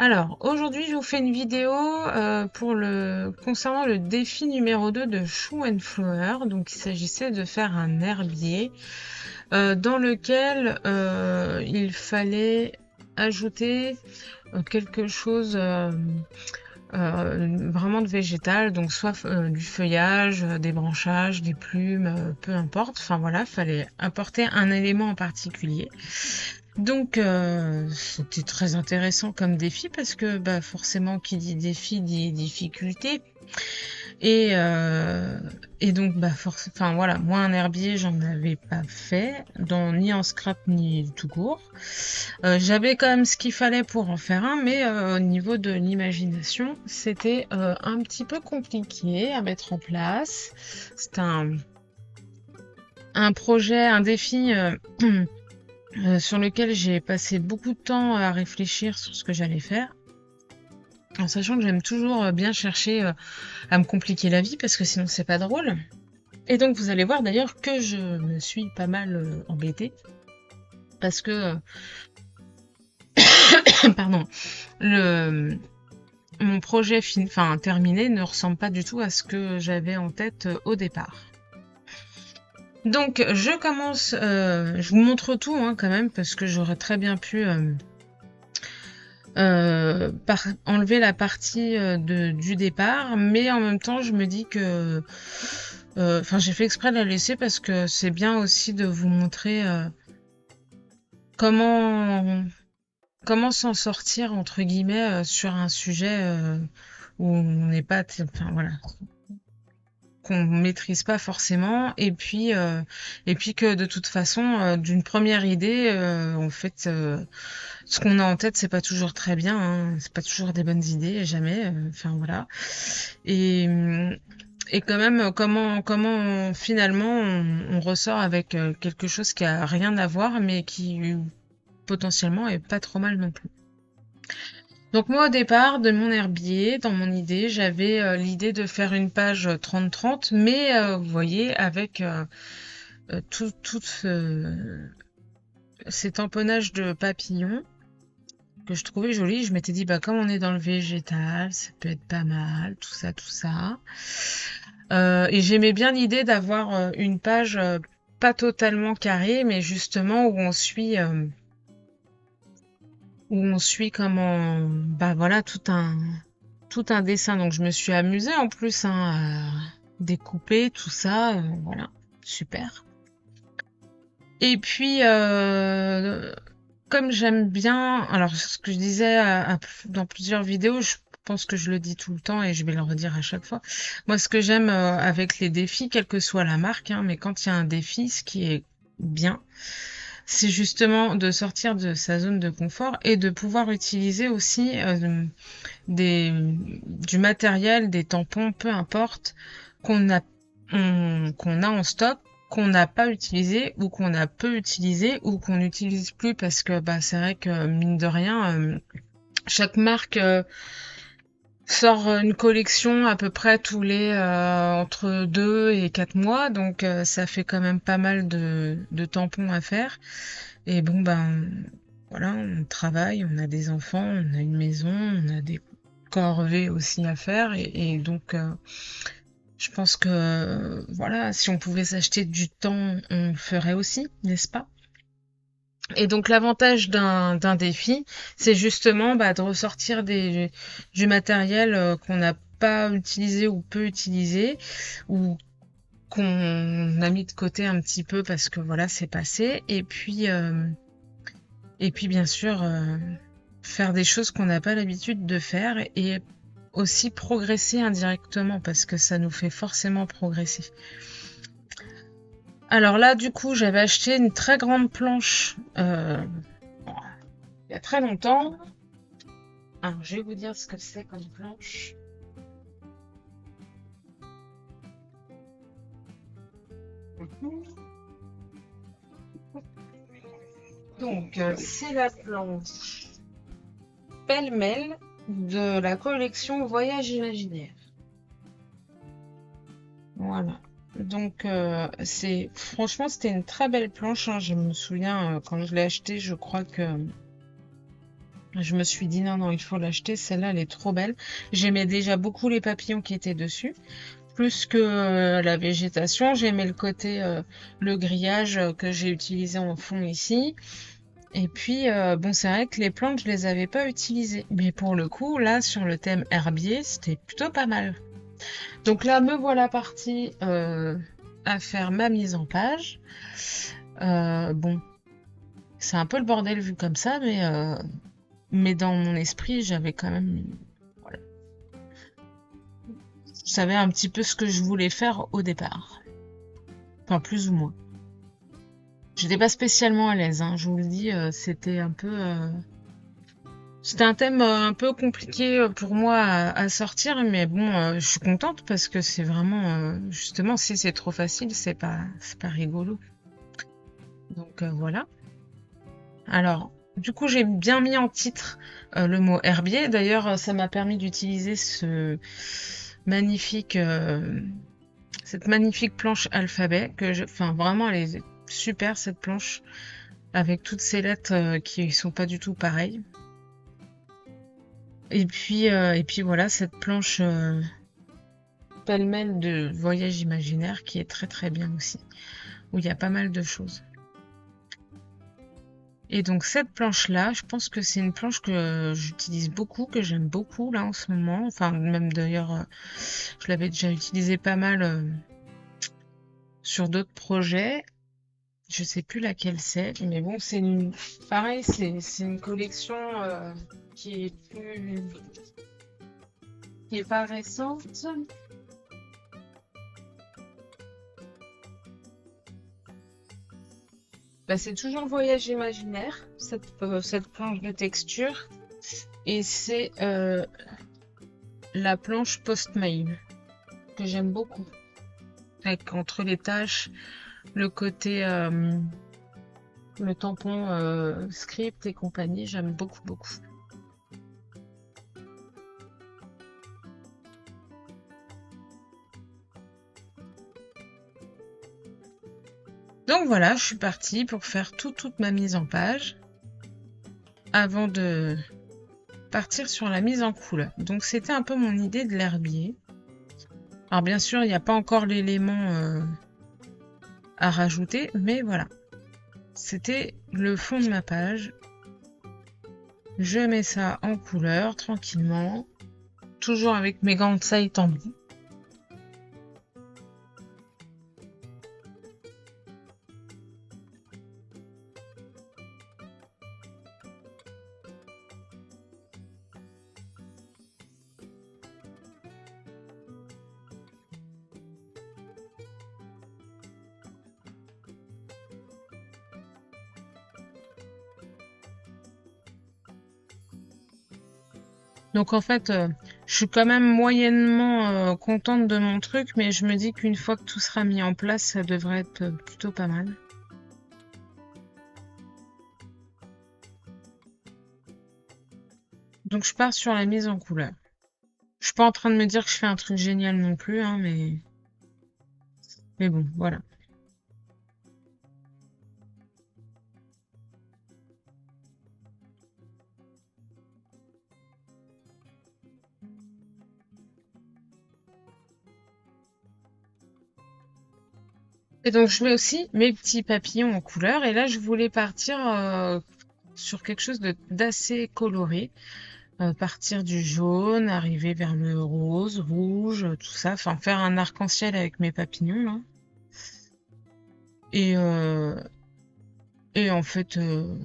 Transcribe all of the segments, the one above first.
Alors, aujourd'hui, je vous fais une vidéo concernant le défi numéro 2 de Shoe and Flower. Donc, il s'agissait de faire un herbier dans lequel il fallait ajouter quelque chose vraiment de végétal, donc soit du feuillage, des branchages, des plumes, peu importe. Enfin voilà, il fallait apporter un élément en particulier. Donc c'était très intéressant comme défi parce que bah, forcément qui dit défi dit difficulté. Et, euh, et donc bah enfin voilà, moi un herbier j'en avais pas fait, ni en scrap ni tout court. J'avais quand même ce qu'il fallait pour en faire un, mais au niveau de l'imagination, c'était un petit peu compliqué à mettre en place. C'était un projet, un défi sur lequel j'ai passé beaucoup de temps à réfléchir sur ce que j'allais faire. En sachant que j'aime toujours bien chercher à me compliquer la vie parce que sinon c'est pas drôle. Et donc vous allez voir d'ailleurs que je me suis pas mal embêtée parce que pardon, mon projet terminé ne ressemble pas du tout à ce que j'avais en tête au départ. Donc je commence, je vous montre tout hein, quand même parce que j'aurais très bien pu enlever la partie du départ, mais en même temps je me dis que j'ai fait exprès de la laisser parce que c'est bien aussi de vous montrer comment s'en sortir entre guillemets sur un sujet où on n'est pas voilà, qu'on maîtrise pas forcément et puis que de toute façon d'une première idée en fait ce qu'on a en tête c'est pas toujours très bien hein, c'est pas toujours des bonnes idées jamais enfin voilà et quand même finalement on ressort avec quelque chose qui a rien à voir mais qui potentiellement est pas trop mal non plus. Donc moi au départ de mon herbier, dans mon idée, j'avais l'idée de faire une page 30-30, mais vous voyez avec tout cet empennage de papillons que je trouvais joli, je m'étais dit bah comme on est dans le végétal, ça peut être pas mal, tout ça, tout ça. Et j'aimais bien l'idée d'avoir une page pas totalement carrée, mais justement où on suit comment bah voilà tout un dessin. Donc je me suis amusée en plus hein, à découper tout ça, voilà, super. Et puis comme j'aime bien, alors ce que je disais dans plusieurs vidéos, je pense que je le dis tout le temps et je vais le redire à chaque fois. Moi, ce que j'aime avec les défis, quelle que soit la marque, hein, mais quand il y a un défi, ce qui est bien, c'est justement de sortir de sa zone de confort et de pouvoir utiliser aussi du matériel, des tampons, peu importe, qu'on a, qu'on a en stock, qu'on n'a pas utilisé ou qu'on a peu utilisé ou qu'on n'utilise plus parce que bah, c'est vrai que mine de rien, chaque marque sort une collection à peu près tous les entre 2 et 4 mois, donc ça fait quand même pas mal de tampons à faire. Et bon ben voilà, on travaille, on a des enfants, on a une maison, on a des corvées aussi à faire et donc je pense que voilà, si on pouvait s'acheter du temps, on le ferait aussi, n'est-ce pas? Et donc l'avantage d'un défi, c'est justement bah, de ressortir du matériel qu'on n'a pas utilisé ou peu utilisé, ou qu'on a mis de côté un petit peu parce que voilà, c'est passé. Et puis bien sûr, faire des choses qu'on n'a pas l'habitude de faire et aussi progresser indirectement parce que ça nous fait forcément progresser. Alors là, du coup, j'avais acheté une très grande planche il y a très longtemps. Alors, je vais vous dire ce que c'est comme planche. Donc, c'est la planche pêle-mêle de la collection Voyage imaginaire. Voilà. Donc, franchement, c'était une très belle planche. Hein. Je me souviens, quand je l'ai achetée, je crois que Je me suis dit non, non, il faut l'acheter, celle-là, elle est trop belle. J'aimais déjà beaucoup les papillons qui étaient dessus, plus que la végétation. J'aimais le côté, le grillage que j'ai utilisé en fond ici. Et puis, bon, c'est vrai que les plantes, je les avais pas utilisées. Mais pour le coup, là, sur le thème herbier, c'était plutôt pas mal. Donc là, me voilà partie à faire ma mise en page. Bon, c'est un peu le bordel vu comme ça, mais dans mon esprit, j'avais quand même, voilà, je savais un petit peu ce que je voulais faire au départ. Enfin, plus ou moins. J'étais pas spécialement à l'aise, hein, je vous le dis, c'était un peu, c'était un thème un peu compliqué pour moi à sortir, mais bon, je suis contente parce que c'est vraiment, justement, si c'est trop facile, c'est pas rigolo. Donc voilà. Alors, du coup, j'ai bien mis en titre le mot herbier. D'ailleurs, ça m'a permis d'utiliser magnifique, cette magnifique planche alphabet enfin, vraiment, elle est super cette planche avec toutes ces lettres qui sont pas du tout pareilles. Et puis voilà, cette planche pêle-mêle de voyage imaginaire qui est très très bien aussi, où il y a pas mal de choses. Et donc cette planche-là, je pense que c'est une planche que j'utilise beaucoup, que j'aime beaucoup là en ce moment. Enfin, même d'ailleurs, je l'avais déjà utilisée pas mal sur d'autres projets. Je sais plus laquelle c'est, mais bon, pareil, c'est une collection qui est qui est pas récente. Bah, c'est toujours Voyage imaginaire, cette planche de texture. Et c'est la planche post-mail, que j'aime beaucoup. Avec entre les tâches, le côté, le tampon script et compagnie, j'aime beaucoup, beaucoup. Donc voilà, je suis partie pour faire toute ma mise en page avant de partir sur la mise en couleur. Donc c'était un peu mon idée de l'herbier. Alors bien sûr, il n'y a pas encore l'élément à rajouter, mais voilà. C'était le fond de ma page. Je mets ça en couleur tranquillement, toujours avec mes gants de taille tendus. Donc en fait, je suis quand même moyennement contente de mon truc, mais je me dis qu'une fois que tout sera mis en place, ça devrait être plutôt pas mal. Donc je pars sur la mise en couleur. Je suis pas en train de me dire que je fais un truc génial non plus, hein, mais bon, voilà. Et donc je mets aussi mes petits papillons en couleur, et là je voulais partir sur quelque chose d'assez coloré. Partir du jaune, arriver vers le rose, rouge, tout ça, enfin faire un arc-en-ciel avec mes papillons là. Et, euh, et en fait, je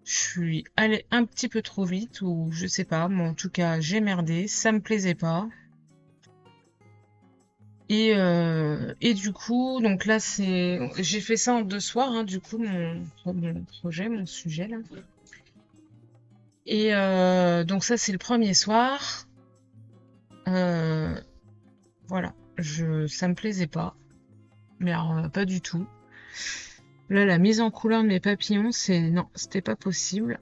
suis allée un petit peu trop vite, ou je sais pas, mais en tout cas j'ai merdé, ça me plaisait pas. Et du coup, donc là j'ai fait ça en 2 soirs, hein, du coup mon projet, mon sujet là. Et donc ça c'est le premier soir. Euh, voilà, ça me plaisait pas. Mais alors, pas du tout. Là, la mise en couleur de mes papillons, non, c'était pas possible.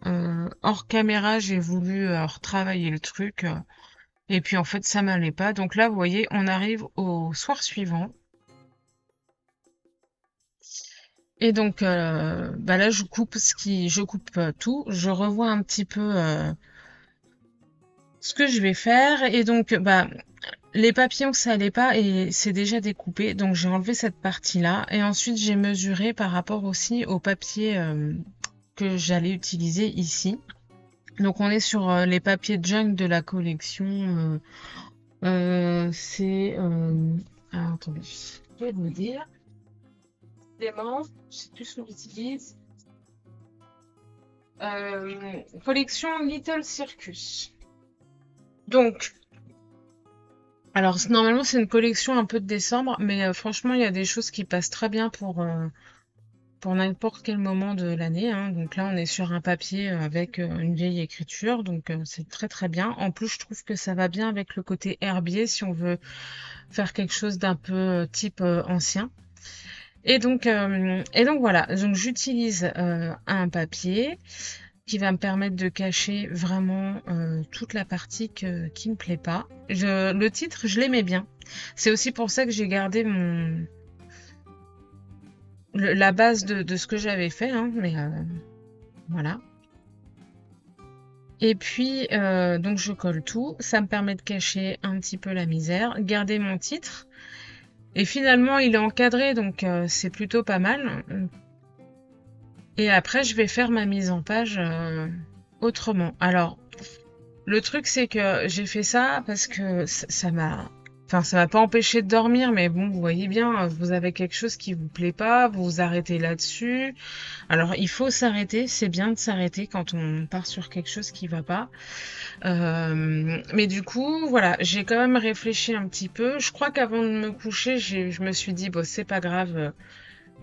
Hors caméra, j'ai voulu retravailler le truc. Et puis, en fait, ça m'allait pas. Donc là, vous voyez, on arrive au soir suivant. Et donc, bah là, je coupe tout. Je revois un petit peu ce que je vais faire. Et donc, bah, les papillons, ça allait pas et c'est déjà découpé. Donc, j'ai enlevé cette partie-là. Et ensuite, j'ai mesuré par rapport aussi au papier que j'allais utiliser ici. Donc, on est sur les papiers junk de la collection. C'est... ah, attendez, je vais vous dire. Dément, je sais plus ce qu'on utilise. Collection Little Circus. Donc, alors normalement c'est une collection un peu de décembre, mais franchement il y a des choses qui passent très bien pour n'importe quel moment de l'année, hein. Donc là on est sur un papier avec une vieille écriture, donc c'est très très bien. En plus je trouve que ça va bien avec le côté herbier si on veut faire quelque chose d'un peu type ancien. Et donc voilà, donc j'utilise un papier qui va me permettre de cacher vraiment toute la partie qui me plaît pas. Le titre, je l'aimais bien. C'est aussi pour ça que j'ai gardé la base de ce que j'avais fait, hein, mais voilà. Et puis, donc je colle tout. Ça me permet de cacher un petit peu la misère, garder mon titre. Et finalement, il est encadré, donc c'est plutôt pas mal. Et après, je vais faire ma mise en page autrement. Alors, le truc, c'est que j'ai fait ça parce que ça m'a... Enfin, ça m'a pas empêché de dormir, mais bon, vous voyez bien, vous avez quelque chose qui vous plaît pas, vous vous arrêtez là-dessus. Alors, il faut s'arrêter, c'est bien de s'arrêter quand on part sur quelque chose qui va pas. Mais du coup, voilà, j'ai quand même réfléchi un petit peu. Je crois qu'avant de me coucher, je me suis dit, bon, c'est pas grave,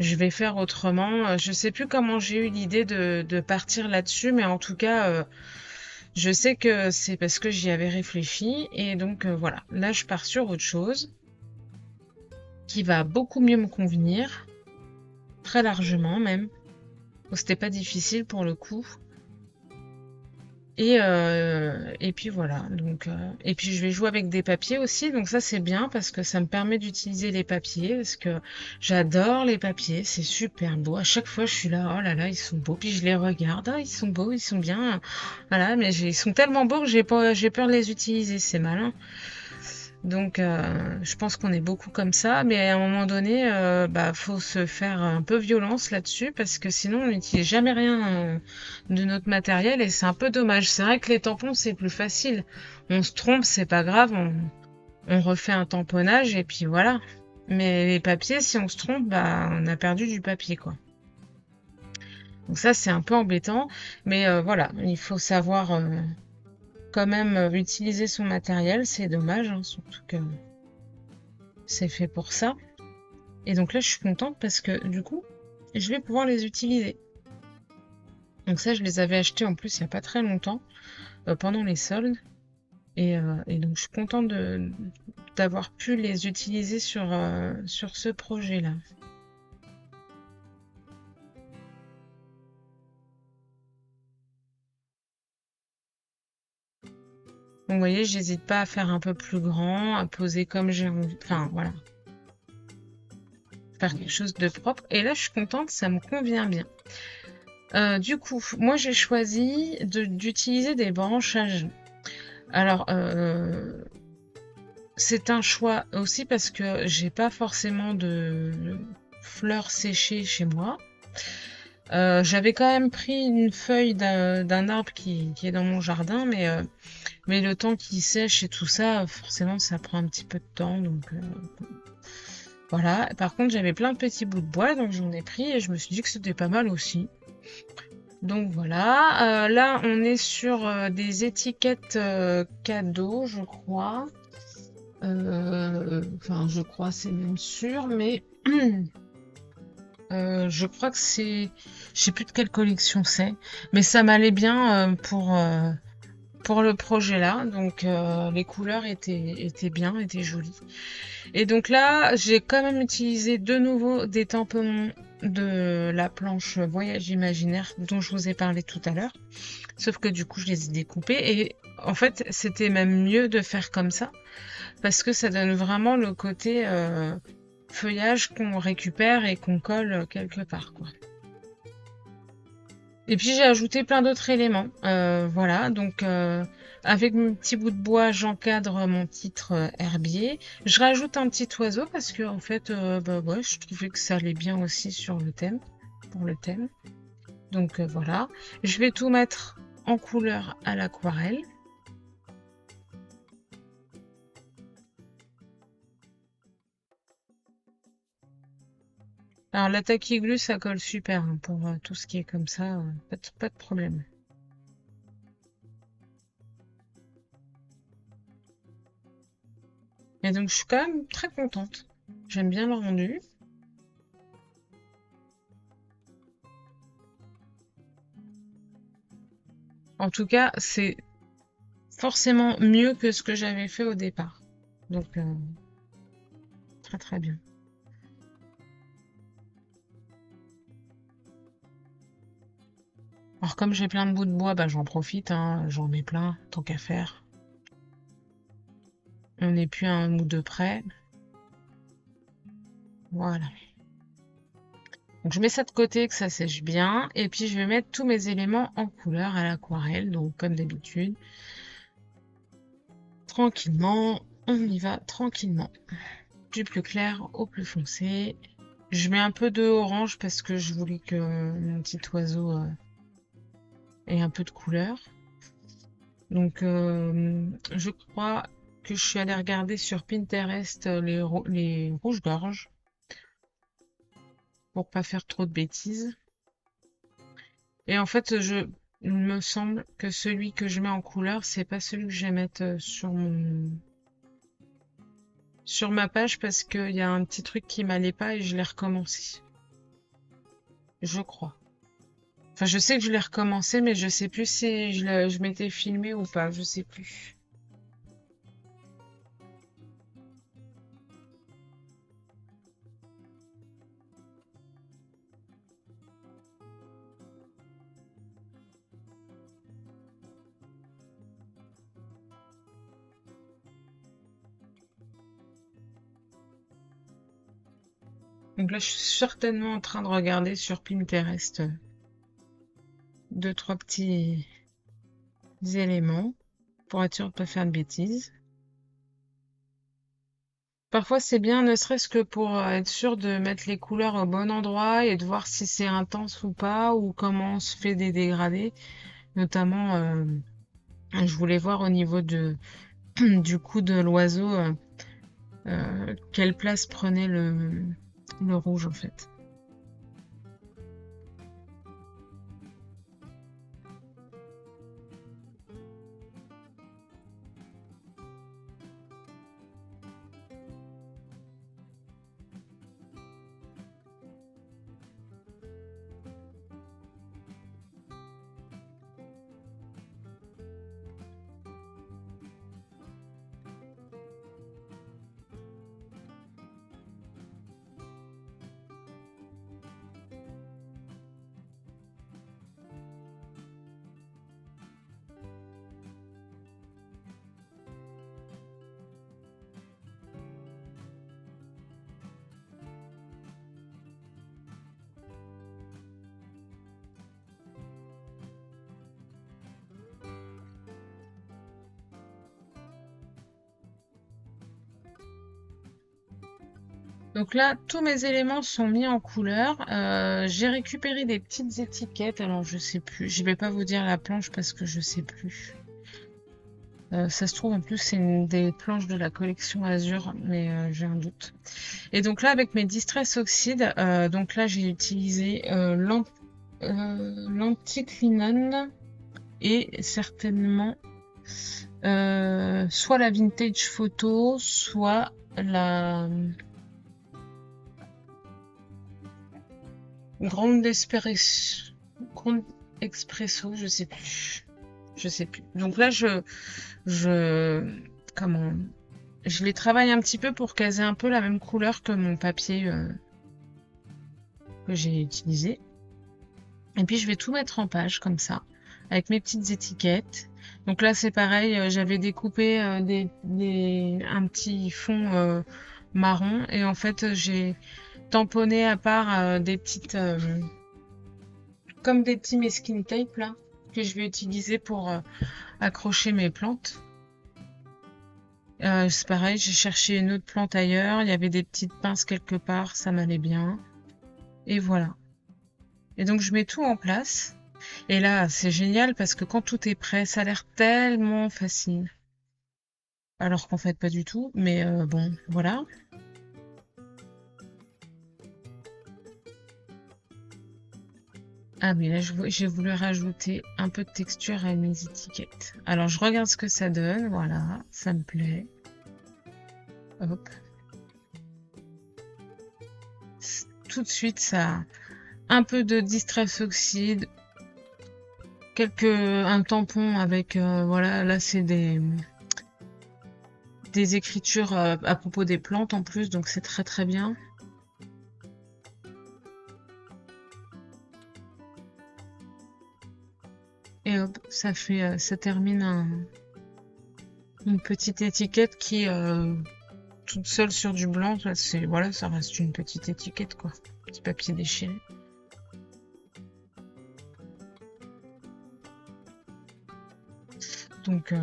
je vais faire autrement. Je sais plus comment j'ai eu l'idée de partir là-dessus, mais en tout cas, je sais que c'est parce que j'y avais réfléchi. Et donc, voilà, là, je pars sur autre chose qui va beaucoup mieux me convenir, très largement même. C'était pas difficile pour le coup. Et puis voilà. Donc, et puis je vais jouer avec des papiers aussi. Donc ça c'est bien parce que ça me permet d'utiliser les papiers parce que j'adore les papiers. C'est super beau. À chaque fois je suis là, oh là là, ils sont beaux. Puis je les regarde, ah, ils sont beaux, ils sont bien. Voilà, mais ils sont tellement beaux que j'ai peur de les utiliser. C'est malin. Donc, je pense qu'on est beaucoup comme ça, mais à un moment donné, bah, faut se faire un peu violence là-dessus parce que sinon on n'utilise jamais rien de notre matériel et c'est un peu dommage. C'est vrai que les tampons c'est plus facile. On se trompe, c'est pas grave, on refait un tamponnage et puis voilà. Mais les papiers, si on se trompe, bah, on a perdu du papier, quoi. Donc ça, c'est un peu embêtant, mais voilà, il faut savoir quand même utiliser son matériel. C'est dommage, hein, surtout que c'est fait pour ça. Et donc là, je suis contente parce que du coup, je vais pouvoir les utiliser. Donc ça, je les avais achetés en plus il n'y a pas très longtemps, pendant les soldes. Et donc, je suis contente d'avoir pu les utiliser sur ce projet-là. Donc, vous voyez, j'hésite pas à faire un peu plus grand, à poser comme j'ai envie. Enfin, voilà. Faire quelque chose de propre. Et là, je suis contente, ça me convient bien. Du coup, moi, j'ai choisi d'utiliser des branchages. Alors, c'est un choix aussi parce que j'ai pas forcément de fleurs séchées chez moi. J'avais quand même pris une feuille d'un arbre qui est dans mon jardin, mais le temps qu'il sèche et tout ça, forcément, ça prend un petit peu de temps. Donc voilà. Par contre, j'avais plein de petits bouts de bois, donc j'en ai pris et je me suis dit que c'était pas mal aussi. Donc voilà. Là, on est sur des étiquettes cadeaux, je crois. Enfin, je crois, c'est même sûr, mais je crois que c'est... Je sais plus de quelle collection c'est, mais ça m'allait bien pour le projet là. Donc les couleurs étaient bien, étaient jolies. Et donc là, j'ai quand même utilisé de nouveau des tampons de la planche Voyage imaginaire dont je vous ai parlé tout à l'heure. Sauf que du coup, je les ai découpés et en fait, c'était même mieux de faire comme ça parce que ça donne vraiment le côté feuillage qu'on récupère et qu'on colle quelque part, quoi. Et puis j'ai ajouté plein d'autres éléments. Voilà, donc avec mon petit bout de bois, j'encadre mon titre herbier. Je rajoute un petit oiseau parce que en fait, bah ouais, je trouvais que ça allait bien aussi sur le thème, pour le thème. Donc voilà, je vais tout mettre en couleur à l'aquarelle. Alors la taquiglu, ça colle super hein, pour tout ce qui est comme ça, pas de problème. Et donc je suis quand même très contente. J'aime bien le rendu. En tout cas, c'est forcément mieux que ce que j'avais fait au départ. Donc très très bien. Alors comme j'ai plein de bouts de bois, bah, j'en profite, hein, j'en mets plein, tant qu'à faire. On n'est plus à un ou deux près. Voilà. Donc je mets ça de côté, que ça sèche bien. Et puis je vais mettre tous mes éléments en couleur à l'aquarelle, donc comme d'habitude. Tranquillement, on y va tranquillement. Du plus clair au plus foncé. Je mets un peu de orange parce que je voulais que mon petit oiseau ait un peu de couleur. Donc je crois que je suis allée regarder sur Pinterest les rouges-gorges pour pas faire trop de bêtises. Et en fait, il me semble que celui que je mets en couleur, c'est pas celui que je vais mettre sur ma page parce qu'il y a un petit truc qui m'allait pas et je l'ai recommencé. Je crois. Enfin, je sais que je l'ai recommencé, mais je sais plus si je m'étais filmé ou pas, je sais plus. Donc là, je suis certainement en train de regarder sur Pinterest deux, trois petits éléments pour être sûr de ne pas faire de bêtises. Parfois, c'est bien, ne serait-ce que pour être sûr de mettre les couleurs au bon endroit et de voir si c'est intense ou pas, ou comment on se fait des dégradés. Notamment, je voulais voir au niveau du cou de l'oiseau, quelle place prenait le rouge en fait. Donc là, tous mes éléments sont mis en couleur. J'ai récupéré des petites étiquettes. Alors, je sais plus. Je vais pas vous dire la planche parce que je sais plus. Ça se trouve, en plus, c'est une des planches de la collection Azur, mais j'ai un doute. Et donc là, avec mes Distress Oxide, donc là, j'ai utilisé l'anticlinone et certainement soit la Vintage Photo, soit la Grande Expresso, je sais plus. Je sais plus. Donc là, comment, je les travaille un petit peu pour caser un peu la même couleur que mon papier que j'ai utilisé. Et puis je vais tout mettre en page comme ça, avec mes petites étiquettes. Donc là, c'est pareil, j'avais découpé un petit fond marron. Et en fait, j'ai tamponné à part des petites... comme des petits masking tape là, que je vais utiliser pour accrocher mes plantes. C'est pareil, j'ai cherché une autre plante ailleurs, il y avait des petites pinces quelque part, ça m'allait bien. Et voilà. Et donc je mets tout en place. Et là, c'est génial parce que quand tout est prêt, ça a l'air tellement facile. Alors qu'en fait, pas du tout. Mais bon, voilà. Ah oui, là, j'ai voulu rajouter un peu de texture à mes étiquettes. Alors, je regarde ce que ça donne. Voilà, ça me plaît. Hop. Tout de suite, ça a un peu de distress oxyde. Un tampon avec, voilà, là, c'est des écritures à propos des plantes en plus, donc c'est très très bien. Et hop, ça termine une petite étiquette qui, toute seule sur du blanc, voilà, ça reste une petite étiquette quoi, petit papier déchiré. Donc,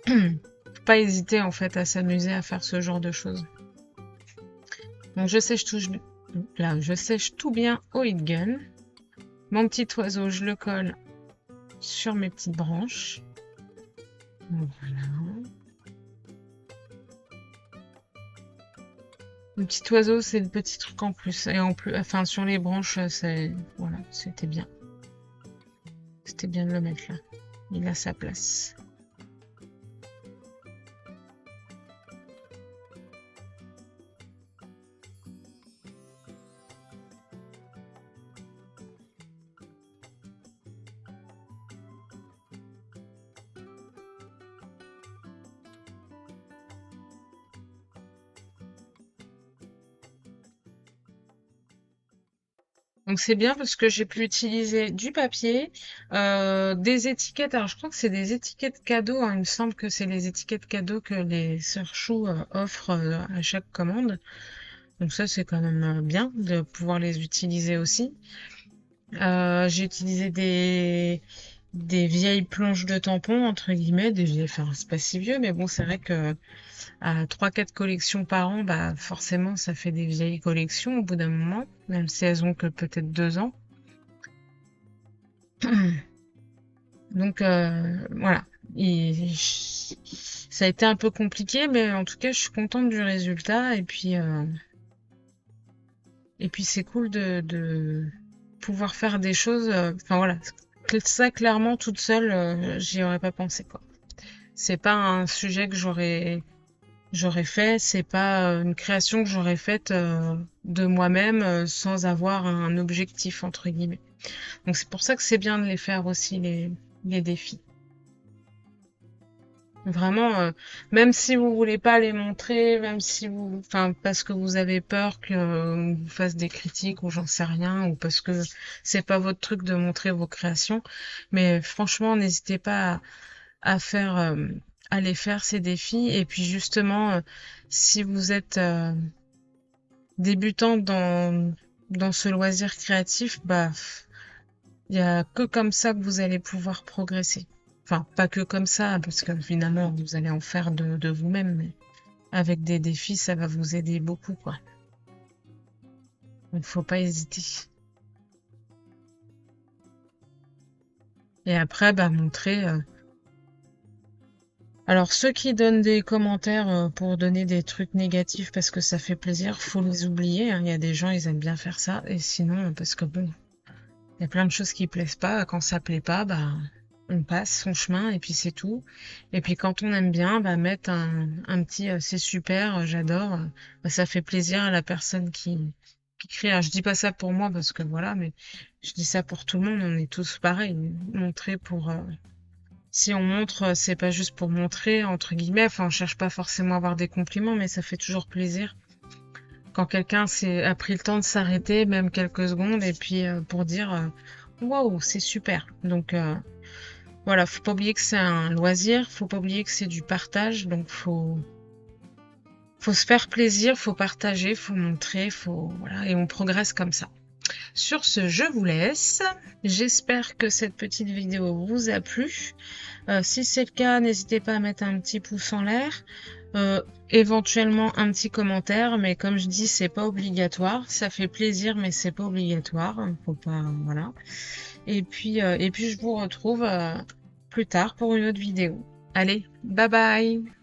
faut pas hésiter en fait à s'amuser à faire ce genre de choses. Donc je sèche tout bien au heat gun. Mon petit oiseau, je le colle sur mes petites branches. Voilà. Le petit oiseau, c'est le petit truc en plus. Et en plus, enfin, sur les branches, voilà, c'était bien. C'était bien de le mettre là. Il a sa place. Donc c'est bien parce que j'ai pu utiliser du papier, des étiquettes. Alors je crois que c'est des étiquettes cadeaux, hein. Il me semble que c'est les étiquettes cadeaux que les sœurs Chou offrent à chaque commande. Donc ça c'est quand même bien de pouvoir les utiliser aussi. J'ai utilisé des vieilles planches de tampons, entre guillemets, des vieilles, enfin c'est pas si vieux, mais bon c'est vrai que à 3-4 collections par an, bah forcément ça fait des vieilles collections au bout d'un moment, même si elles ont que peut-être 2 ans. Donc voilà. Ça a été un peu compliqué, mais en tout cas je suis contente du résultat et puis c'est cool de pouvoir faire des choses. Enfin voilà, ça clairement toute seule, j'y aurais pas pensé quoi. C'est pas un sujet que j'aurais fait, c'est pas une création que j'aurais faite de moi-même sans avoir un objectif entre guillemets. Donc c'est pour ça que c'est bien de les faire aussi les défis. Vraiment, même si vous voulez pas les montrer, même si enfin, parce que vous avez peur qu'on vous fasse des critiques ou j'en sais rien, ou parce que c'est pas votre truc de montrer vos créations, mais franchement, n'hésitez pas à faire, à les faire ces défis. Et puis justement, si vous êtes débutant dans ce loisir créatif, bah, il y a que comme ça que vous allez pouvoir progresser. Enfin, pas que comme ça, parce que finalement, vous allez en faire de vous-même, mais avec des défis, ça va vous aider beaucoup, quoi. Donc, faut pas hésiter. Et après, bah, montrer. Alors, ceux qui donnent des commentaires pour donner des trucs négatifs parce que ça fait plaisir, faut les oublier, hein. Il y a des gens, ils aiment bien faire ça. Et sinon, parce que bon, il y a plein de choses qui plaisent pas. Quand ça plaît pas, bah, on passe son chemin et puis c'est tout. Et puis quand on aime bien, bah, mettre un petit c'est super, j'adore, bah, ça fait plaisir à la personne qui crie. Alors, je dis pas ça pour moi parce que voilà, mais je dis ça pour tout le monde, on est tous pareils. Montrer pour. Si on montre, c'est pas juste pour montrer, entre guillemets, enfin on cherche pas forcément à avoir des compliments, mais ça fait toujours plaisir quand quelqu'un a pris le temps de s'arrêter, même quelques secondes, et puis pour dire waouh, c'est super. Donc voilà, faut pas oublier que c'est un loisir, faut pas oublier que c'est du partage, donc faut se faire plaisir, faut partager, faut montrer, voilà, et on progresse comme ça. Sur ce, je vous laisse. J'espère que cette petite vidéo vous a plu. Si c'est le cas, n'hésitez pas à mettre un petit pouce en l'air. Éventuellement un petit commentaire, mais comme je dis, c'est pas obligatoire. Ça fait plaisir, mais c'est pas obligatoire. Faut pas, voilà. Et puis je vous retrouve plus tard pour une autre vidéo. Allez, bye bye!